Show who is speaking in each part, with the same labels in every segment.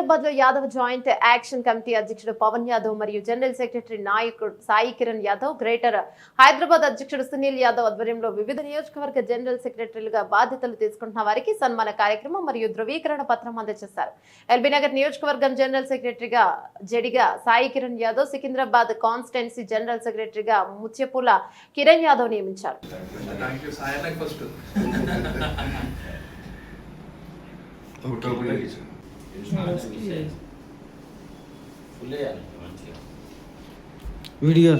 Speaker 1: హైదరాబాద్ లో Yadav joint action committee అధ్యక్షుడు పవన్ యాదవ్ మరియు జనరల్ సెక్రటరీ నాయకుడు సాయి కిరణ్ యాదవ్, గ్రేటర్ హైదరాబాద్ అధ్యక్షుడు సునీల్ యాదవ్ ఆధ్వర్యంలో వివిధ నియోజకవర్గ జనరల్ సెక్రటరీలుగా బాధ్యతలు తీసుకుంటున్న వారికి సన్మాన కార్యక్రమం మరియు ధృవీకరణ పత్రం అందజేశారు. ఎల్బీనగర్ నియోజకవర్గం జనరల్ సెక్రటరీగా జడిగా సాయి కిరణ్ యాదవ్, సికింద్రాబాద్ కాన్స్టిట్యున్సీ జనరల్ సెక్రటరీగా ముత్యపుల కిరణ్ యాదవ్ నియమించారు.
Speaker 2: వీడియో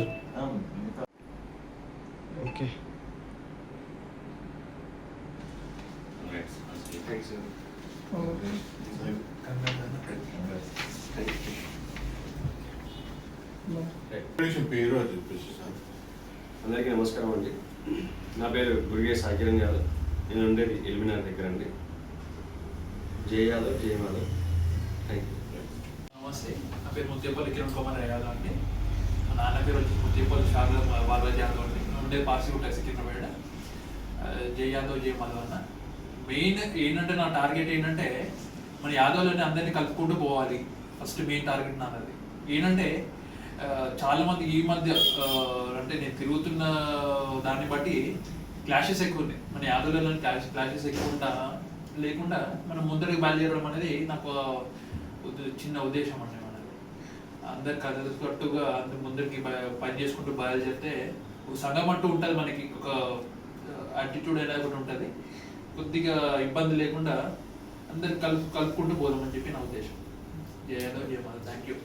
Speaker 2: ఓకే
Speaker 3: పేరు అది చెప్పేసి సార్.
Speaker 4: అందరికీ నమస్కారం అండి. నా పేరు గురిగే సాయి కిరణ్ యాదవ్. నేను ఉండేది ఎల్బీనగర్ దగ్గర అండి. జై యాదవ్, జై మాధవ్. Thank you.
Speaker 5: నమస్తే, నా పేరు ముత్యపల్లి కిరణ్ కుమార్ యాదవ్ అండి. మా నాన్న పేరు వచ్చి ముత్యపల్లి షాగర్ బాలరాజ్ యాదవ్ అండి. నేను ఉండే పార్సీ ఉంటాయి సికింద్రాబాద్. జై యాదవ్, జై మాధవ్ అన్న. మెయిన్ ఏంటంటే నా టార్గెట్ ఏంటంటే మన యాదవ్లని అందరినీ కలుపుకుంటూ పోవాలి. ఫస్ట్ మెయిన్ టార్గెట్ నాది ఏంటంటే చాలామంది ఈ మధ్య అంటే నేను తిరుగుతున్న దాన్ని బట్టి క్లాషెస్ ఎక్కువ ఉన్నాయి. మన యాదవ్లలో క్లాషెస్ ఎక్కువ లేకుండా మనం ముందరికి బయలుదేరడం అనేది నాకు చిన్న ఉద్దేశం అండి. మనది అందరు కలిసికట్టుగా అందరు ముందరికి పని చేసుకుంటూ బయలుదేరితే ఒక సంఘం అంటూ ఉంటుంది, మనకి ఒక యాటిట్యూడ్ అనేది కూడా ఉంటుంది. కొద్దిగా ఇబ్బంది లేకుండా అందరు కలుపుకుంటూ పోదామని చెప్పి నా ఉద్దేశం. జయ యాదవ్, జయ మాధవ్. Thank you.